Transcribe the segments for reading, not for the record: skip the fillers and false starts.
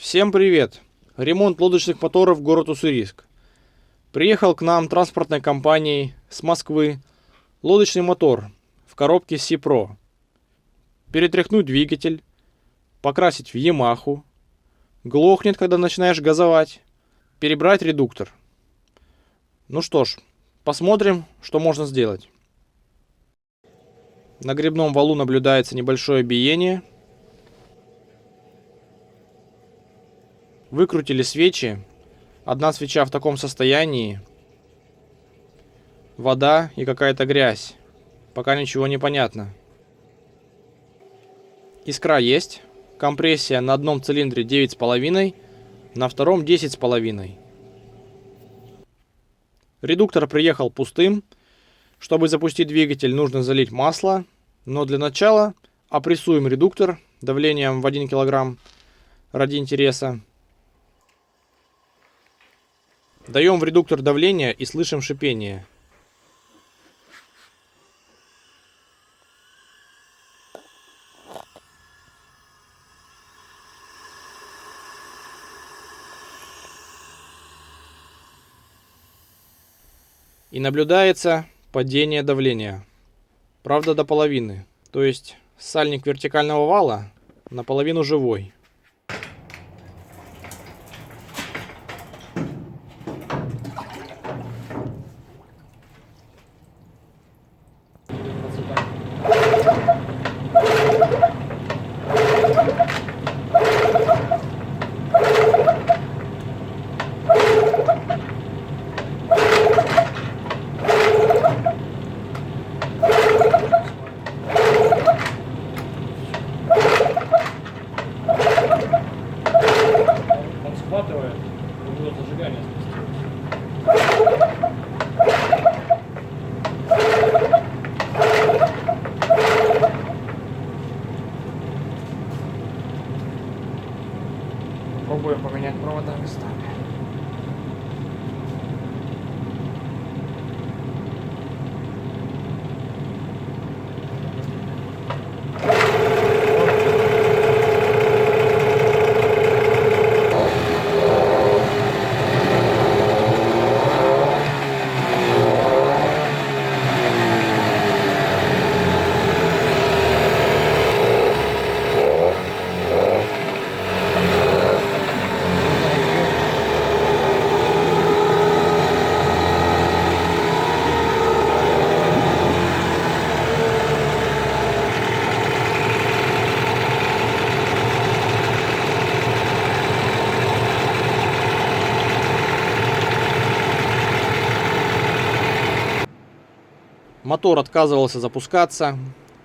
Всем привет! Ремонт лодочных моторов город Уссурийск. Приехал к нам транспортной компанией с Москвы лодочный мотор в коробке Си-Про. Перетряхнуть двигатель, покрасить в Ямаху, глохнет, когда начинаешь газовать, перебрать редуктор. Ну что ж, посмотрим, что можно сделать. На гребном валу наблюдается небольшое биение. Выкрутили свечи. Одна свеча в таком состоянии. Вода и какая-то грязь. Пока ничего не понятно. Искра есть. Компрессия на одном цилиндре 9,5, на втором 10,5. Редуктор приехал пустым. Чтобы запустить двигатель, нужно залить масло. Но для начала опрессуем редуктор давлением в 1 кг ради интереса. Даем в редуктор давление и слышим шипение. И наблюдается падение давления. Правда, до половины. То есть сальник вертикального вала наполовину живой. Он схватывает, будет зажигание спустилось. Попробуем поменять провода местами. Мотор отказывался запускаться.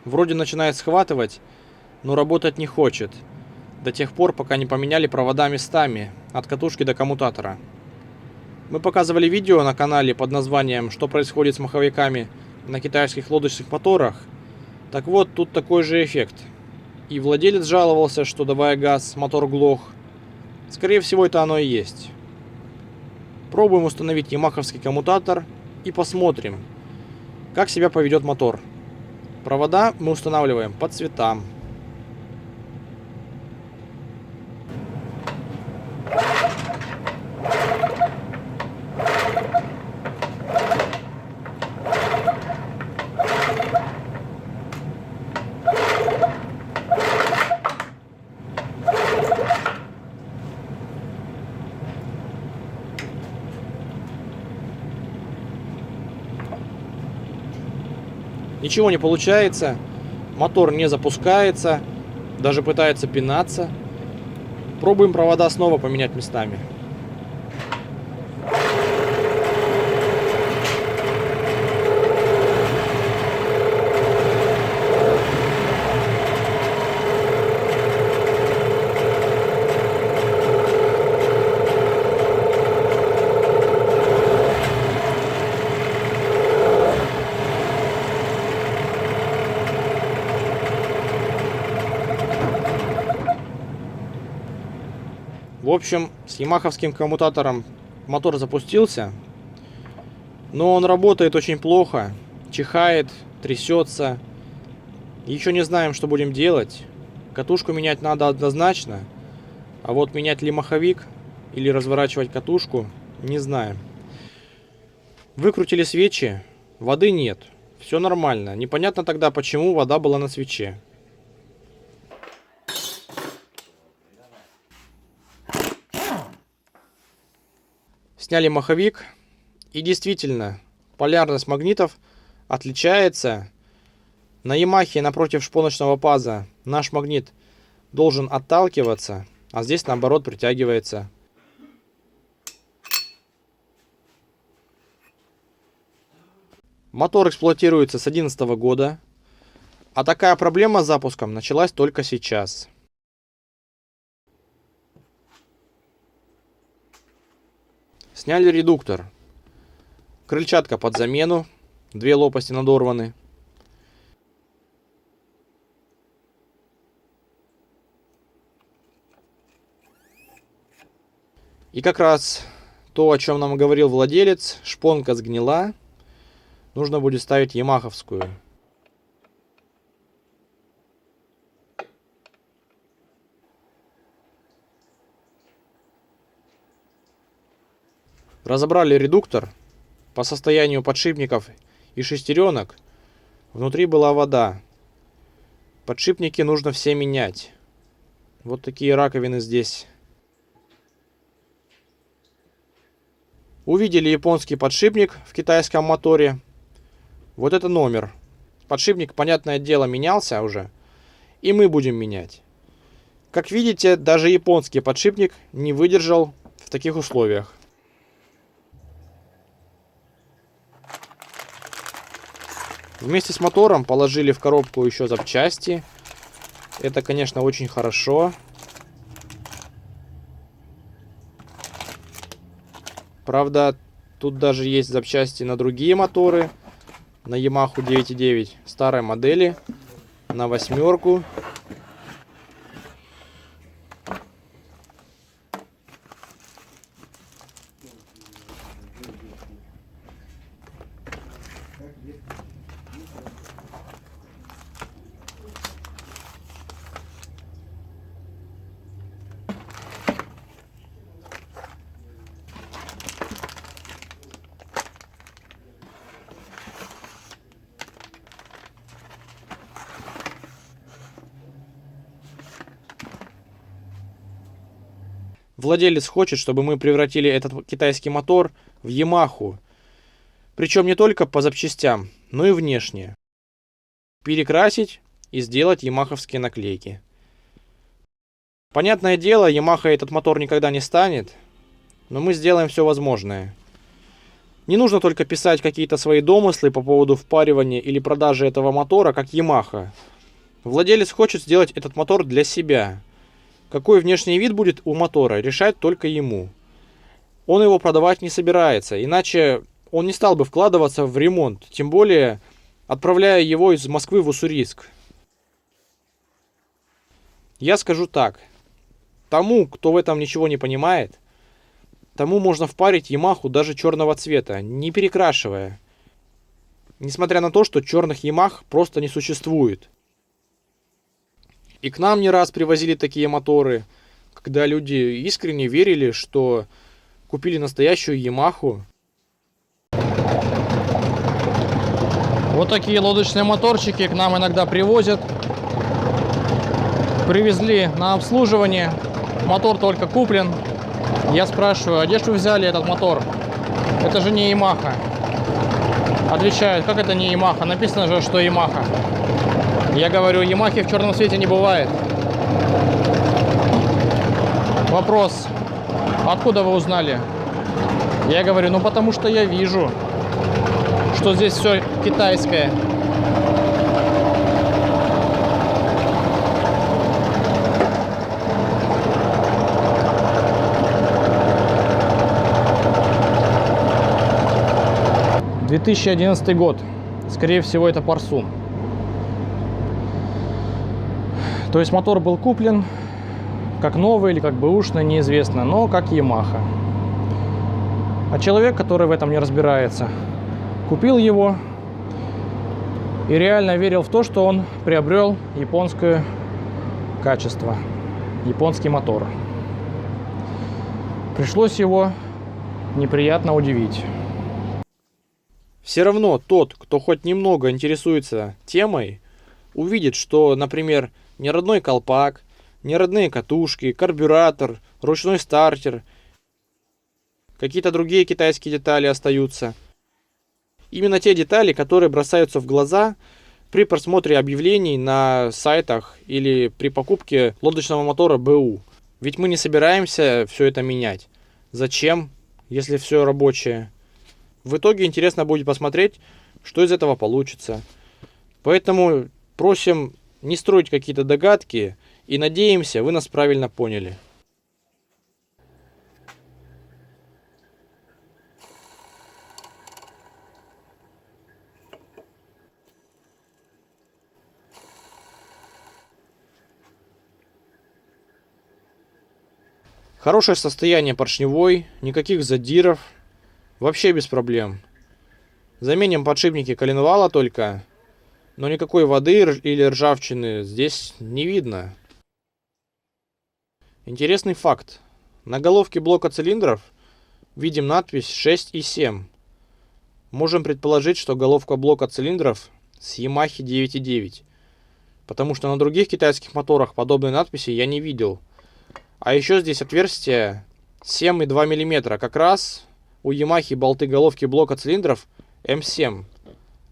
Вроде начинает схватывать, но работать не хочет. До тех пор, пока не поменяли провода местами, от катушки до коммутатора. Мы показывали видео на канале под названием «Что происходит с маховиками на китайских лодочных моторах». Так вот, тут такой же эффект. И владелец жаловался, что давая газ, мотор глох. Скорее всего, это оно и есть. Пробуем установить ямаховский коммутатор и посмотрим, как себя поведет мотор. Провода мы устанавливаем по цветам. Ничего не получается, мотор не запускается, даже пытается пинаться. Пробуем провода снова поменять местами. В общем, с ямаховским коммутатором мотор запустился, но он работает очень плохо, чихает, трясется. Еще не знаем, что будем делать. Катушку менять надо однозначно, А вот менять ли маховик или разворачивать катушку, не знаю. Выкрутили свечи, воды нет. Все нормально. Непонятно тогда, почему вода была на свече. Сняли маховик. И действительно, полярность магнитов отличается. На Ямахе напротив шпоночного паза наш магнит должен отталкиваться, а здесь наоборот притягивается. Мотор эксплуатируется с 2011 года, а такая проблема с запуском началась только сейчас. Сняли редуктор. Крыльчатка под замену, 2 лопасти надорваны. И как раз то, о чем нам говорил владелец, шпонка сгнила. Нужно будет ставить ямаховскую. Разобрали редуктор. По состоянию подшипников и шестеренок внутри была вода. Подшипники нужно все менять. Вот такие раковины здесь. Увидели японский подшипник в китайском моторе. Вот это номер. Подшипник, понятное дело, менялся уже. И мы будем менять. Как видите, даже японский подшипник не выдержал в таких условиях. Вместе с мотором положили в коробку еще запчасти. Это, конечно, очень хорошо. Правда, тут даже есть запчасти на другие моторы. На Yamaha 9.9 старой модели. На 8. Владелец хочет, чтобы мы превратили этот китайский мотор в Ямаху. Причем не только по запчастям, но и внешне. Перекрасить и сделать ямаховские наклейки. Понятное дело, Ямаха этот мотор никогда не станет, но мы сделаем все возможное. Не нужно только писать какие-то свои домыслы по поводу впаривания или продажи этого мотора, как Ямаха. Владелец хочет сделать этот мотор для себя. Какой внешний вид будет у мотора, решать только ему. Он его продавать не собирается, иначе он не стал бы вкладываться в ремонт, тем более отправляя его из Москвы в Уссурийск. Я скажу так. Тому, кто в этом ничего не понимает, тому можно впарить Ямаху даже черного цвета, не перекрашивая. Несмотря на то, что черных Ямах просто не существует. И к нам не раз привозили такие моторы, когда люди искренне верили, что купили настоящую Ямаху. Вот такие лодочные моторчики к нам иногда привозят. Привезли на обслуживание. Мотор только куплен. Я спрашиваю, а где же вы взяли этот мотор? Это же не Ямаха. Отвечают, как это не Ямаха? Написано же, что Ямаха. Я говорю, Ямахи в черном цвете не бывает. Вопрос, откуда вы узнали? Я говорю, ну потому что я вижу, что здесь все китайское. — 2011 год. Скорее всего, это Парсун. То есть мотор был куплен как новый или как бэушный, неизвестно, но как Ямаха. А человек, который в этом не разбирается, купил его и реально верил в то, что он приобрел японское качество, японский мотор. Пришлось его неприятно удивить. Все равно тот, кто хоть немного интересуется темой, увидит, что, например, не родной колпак, не родные катушки, карбюратор, ручной стартер, какие-то другие китайские детали остаются. Именно те детали, которые бросаются в глаза при просмотре объявлений на сайтах или при покупке лодочного мотора БУ. Ведь мы не собираемся все это менять. Зачем, если все рабочее? В итоге интересно будет посмотреть, что из этого получится. Поэтому просим не строить какие-то догадки и надеемся, вы нас правильно поняли. Хорошее состояние поршневой, никаких задиров, вообще без проблем. Заменим подшипники коленвала только, но никакой воды или ржавчины здесь не видно. Интересный факт. На головке блока цилиндров видим надпись 6 и 7. Можем предположить, что головка блока цилиндров с Yamaha 9.9, потому что на других китайских моторах подобной надписи я не видел. А еще здесь отверстие 7,2 мм. Как раз у Yamaha болты головки блока цилиндров М7,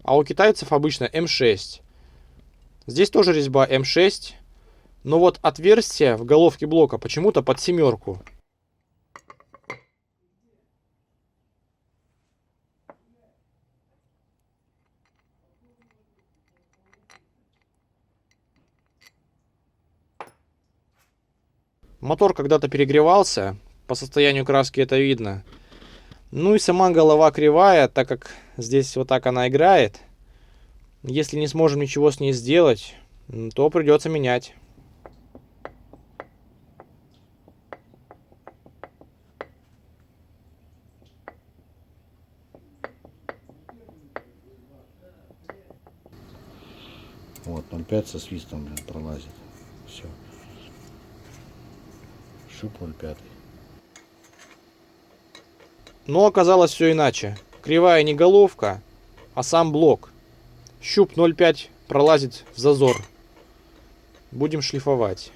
а у китайцев обычно М6. Здесь тоже резьба М6, но вот отверстие в головке блока почему-то под 7. Мотор когда-то перегревался, по состоянию краски это видно. Ну и сама голова кривая, так как здесь вот так она играет. Если не сможем ничего с ней сделать, то придется менять. Вот, 0,5 со свистом, блин, пролазит. Все. Шип 0,5. Но оказалось все иначе. Кривая не головка, а сам блок. Щуп 0,5 пролазит в зазор. Будем шлифовать.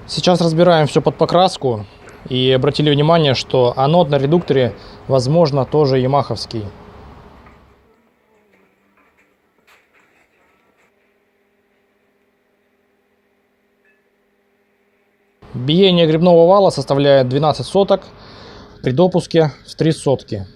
Сейчас разбираем все под покраску. И обратили внимание, что анод на редукторе, возможно, тоже ямаховский. Биение гребного вала составляет 12 соток при допуске в 3 сотки.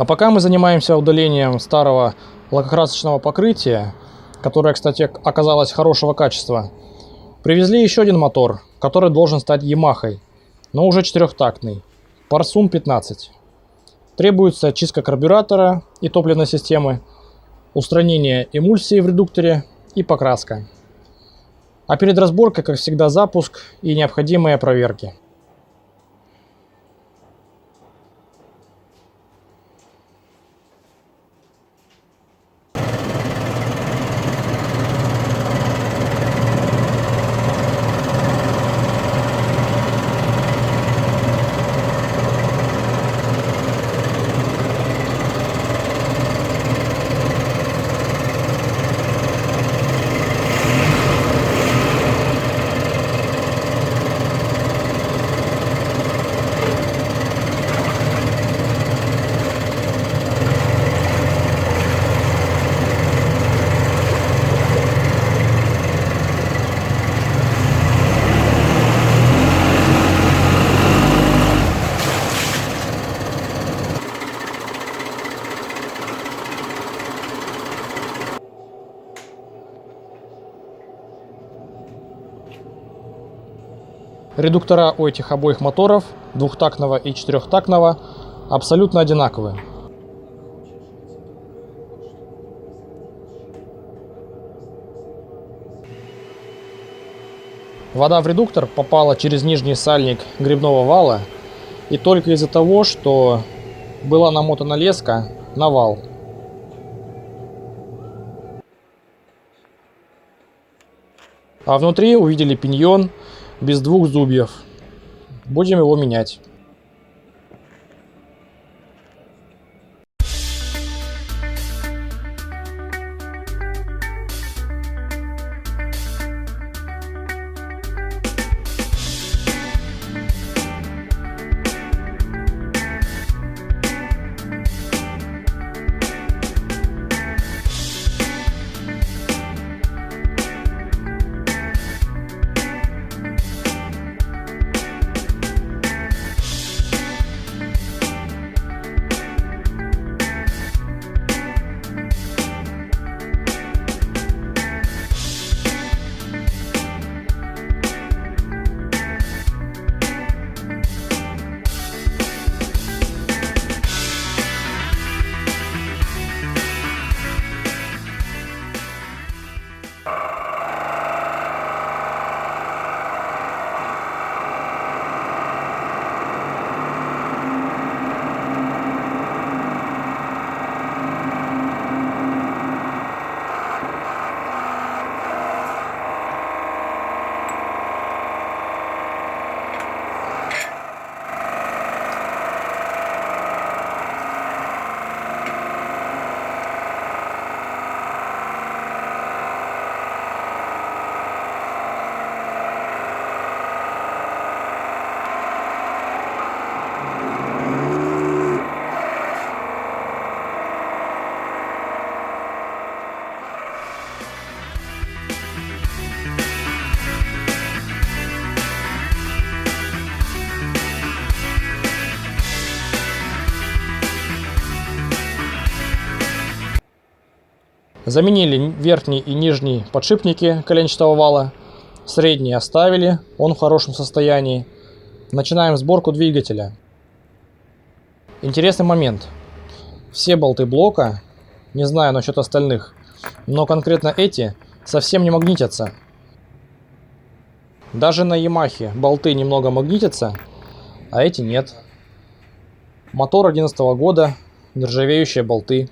А пока мы занимаемся удалением старого лакокрасочного покрытия, которое, кстати, оказалось хорошего качества, привезли еще один мотор, который должен стать Ямахой, но уже четырехтактный, Parsun 15. Требуется очистка карбюратора и топливной системы, устранение эмульсии в редукторе и покраска. А перед разборкой, как всегда, запуск и необходимые проверки. Редуктора у этих обоих моторов, двухтактного и четырехтактного, абсолютно одинаковые. Вода в редуктор попала через нижний сальник грибного вала, и только из-за того, что была намотана леска на вал. А внутри увидели пиньон без двух зубьев. Будем его менять. Заменили верхний и нижний подшипники коленчатого вала. Средний оставили, он в хорошем состоянии. Начинаем сборку двигателя. Интересный момент. Все болты блока, не знаю насчет остальных, но конкретно эти совсем не магнитятся. Даже на Ямахе болты немного магнитятся, а эти нет. Мотор 2011 года, нержавеющие болты.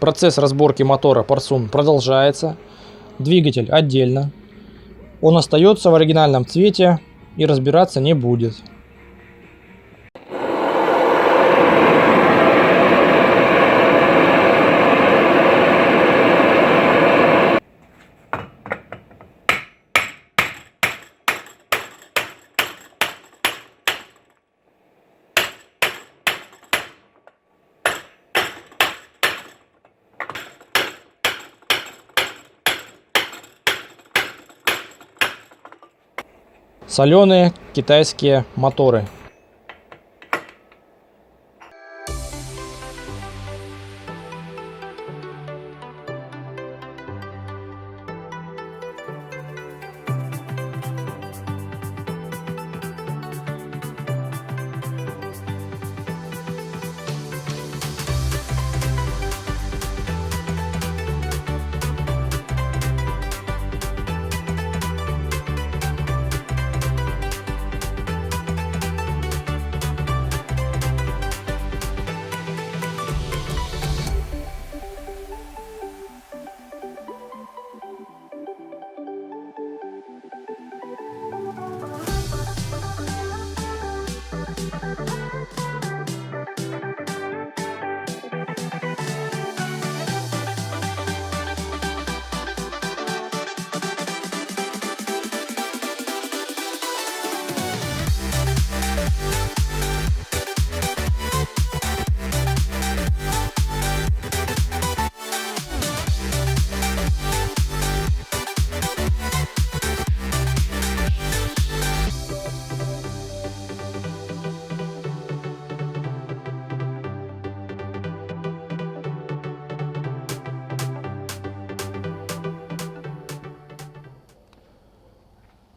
Процесс разборки мотора Parsun продолжается. Двигатель отдельно. Он остается в оригинальном цвете и разбираться не будет. Соленые китайские моторы.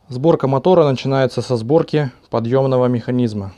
Сборка мотора начинается со сборки подъемного механизма.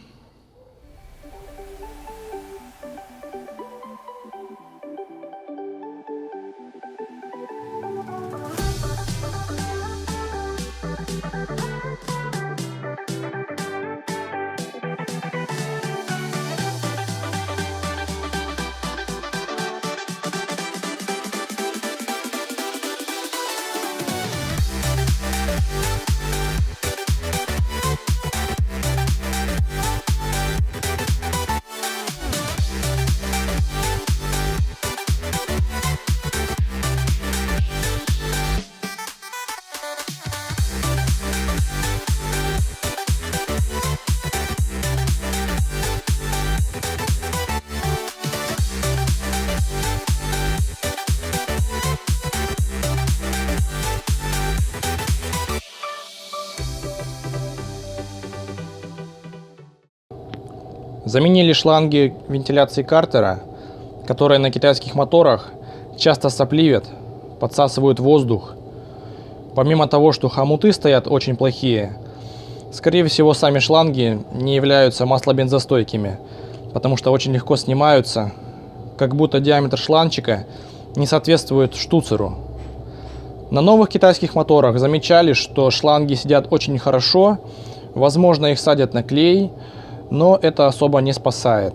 Заменили шланги вентиляции картера, которые на китайских моторах часто сопливят, подсасывают воздух. Помимо того, что хомуты стоят очень плохие, скорее всего сами шланги не являются маслобензостойкими, потому что очень легко снимаются, как будто диаметр шланчика не соответствует штуцеру. На новых китайских моторах замечали, что шланги сидят очень хорошо, возможно их садят на клей, но это особо не спасает.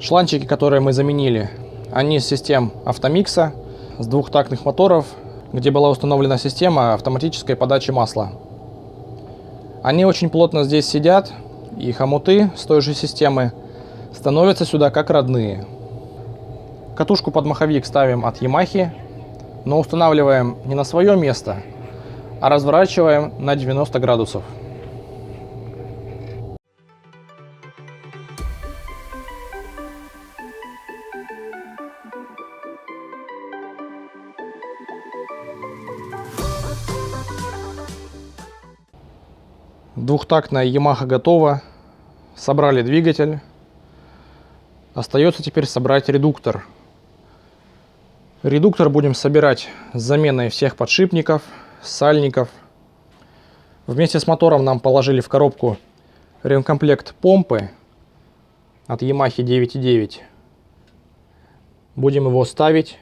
Шланчики, которые мы заменили, они из систем Автомикса, с двухтактных моторов, где была установлена система автоматической подачи масла. Они очень плотно здесь сидят, и хомуты с той же системы становятся сюда как родные. Катушку под маховик ставим от Yamaha, но устанавливаем не на свое место, а разворачиваем на 90 градусов. Двухтактная Yamaha готова. Собрали двигатель. Остается теперь собрать редуктор. Редуктор будем собирать с заменой всех подшипников, сальников. Вместе с мотором нам положили в коробку ремкомплект помпы от Yamaha 9.9. Будем его ставить.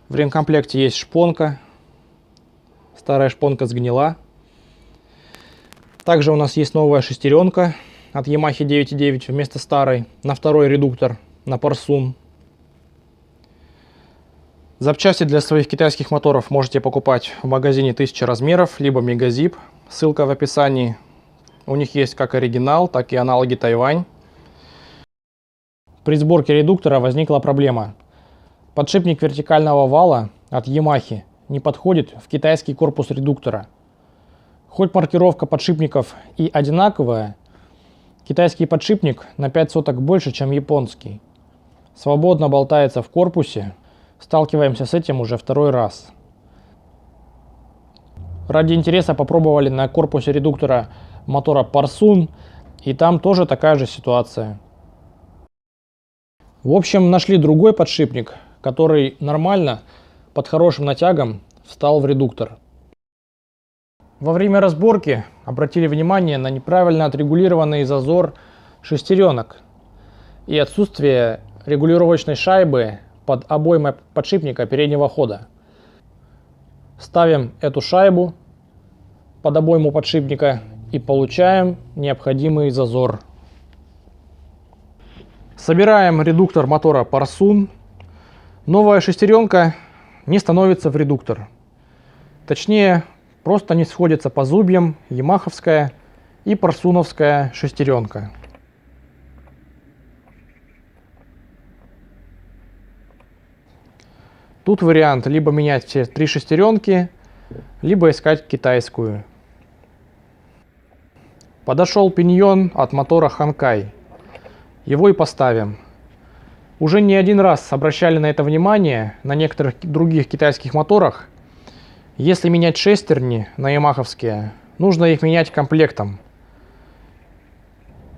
В ремкомплекте есть шпонка. Старая шпонка сгнила. Также у нас есть новая шестеренка от Yamaha 9.9 вместо старой на второй редуктор, на Парсун. Запчасти для своих китайских моторов можете покупать в магазине 1000 размеров, либо Мегазип, ссылка в описании. У них есть как оригинал, так и аналоги Тайвань. При сборке редуктора возникла проблема. Подшипник вертикального вала от Yamaha не подходит в китайский корпус редуктора. Хоть маркировка подшипников и одинаковая, китайский подшипник на 5 соток больше, чем японский. Свободно болтается в корпусе. Сталкиваемся с этим уже второй раз. ради интереса попробовали на корпусе редуктора мотора Parsun, и там тоже такая же ситуация. В общем, нашли другой подшипник, который нормально, под хорошим натягом, встал в редуктор. Во время разборки обратили внимание на неправильно отрегулированный зазор шестеренок и отсутствие регулировочной шайбы под обоймой подшипника переднего хода. Ставим эту шайбу под обойму подшипника и получаем необходимый зазор. Собираем редуктор мотора Parsun. Новая шестеренка не становится в редуктор. Точнее, просто не сходится по зубьям ямаховская и парсуновская шестеренка. Тут вариант либо менять все 3 шестеренки, либо искать китайскую. Подошел пиньон от мотора Hannkai. Его и поставим. Уже не один раз обращали на это внимание на некоторых других китайских моторах. Если менять шестерни на ямаховские, нужно их менять комплектом.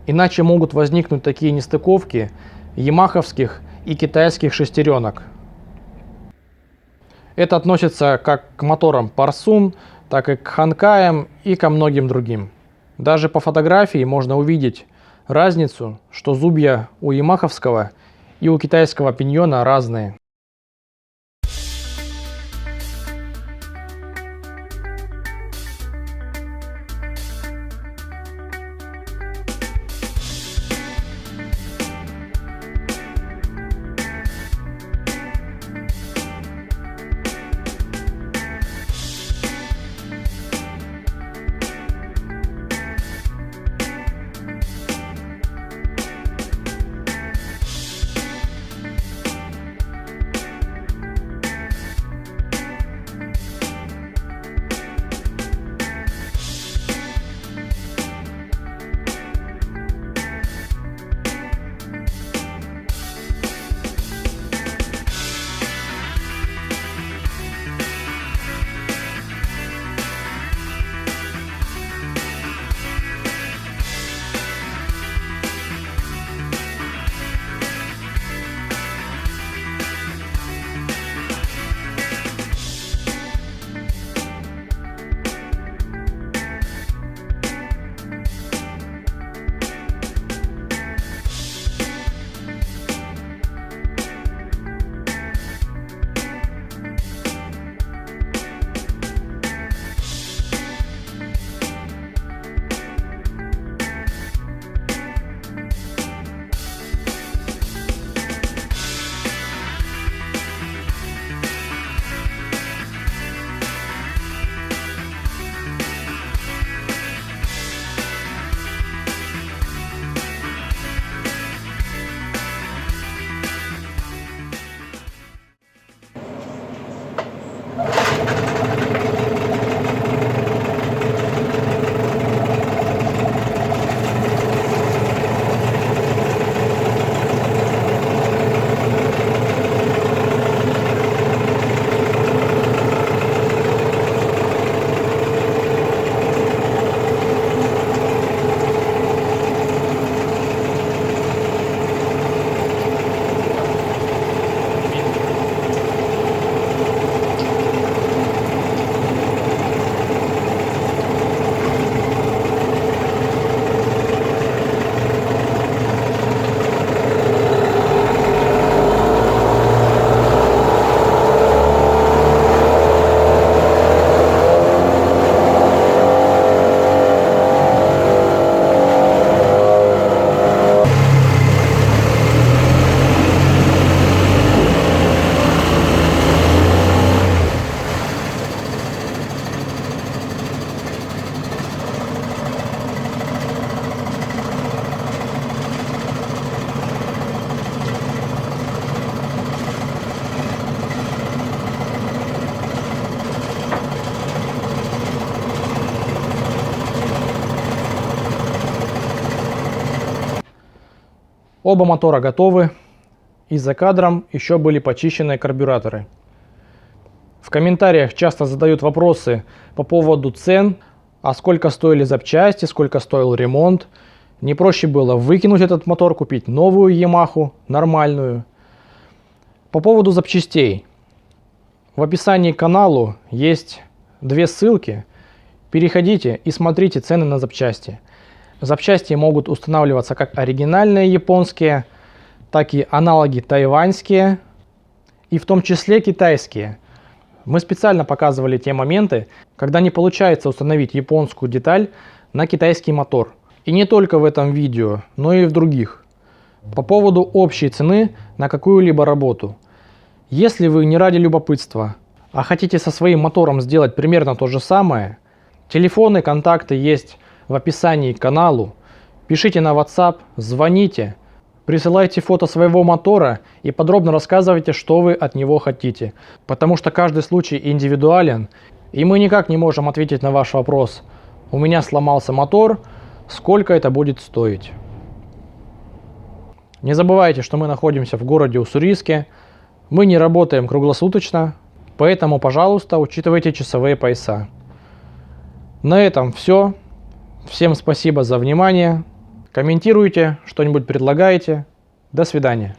Иначе могут возникнуть такие нестыковки ямаховских и китайских шестеренок. Это относится как к моторам Parsun, так и к Hannkai и ко многим другим. Даже по фотографии можно увидеть разницу, что зубья у ямаховского и у китайского пиньона разные. Оба мотора готовы, и за кадром еще были почищены карбюраторы. В комментариях часто задают вопросы по поводу цен, а сколько стоили запчасти, сколько стоил ремонт. Не проще было выкинуть этот мотор, купить новую Ямаху, нормальную. По поводу запчастей. В описании к каналу есть 2 ссылки. Переходите и смотрите цены на запчасти. Запчасти могут устанавливаться как оригинальные японские, так и аналоги тайваньские, и в том числе китайские. Мы специально показывали те моменты, когда не получается установить японскую деталь на китайский мотор. И не только в этом видео, но и в других. По поводу общей цены на какую-либо работу. Если вы не ради любопытства, а хотите со своим мотором сделать примерно то же самое, телефоны, контакты есть в описании к каналу. Пишите на WhatsApp, звоните, присылайте фото своего мотора и подробно рассказывайте, что вы от него хотите. Потому что каждый случай индивидуален, и мы никак не можем ответить на ваш вопрос. У меня сломался мотор, сколько это будет стоить? Не забывайте, что мы находимся в городе Уссурийске. Мы не работаем круглосуточно, поэтому, пожалуйста, учитывайте часовые пояса. На этом все. Всем спасибо за внимание. Комментируйте, что-нибудь предлагайте. До свидания.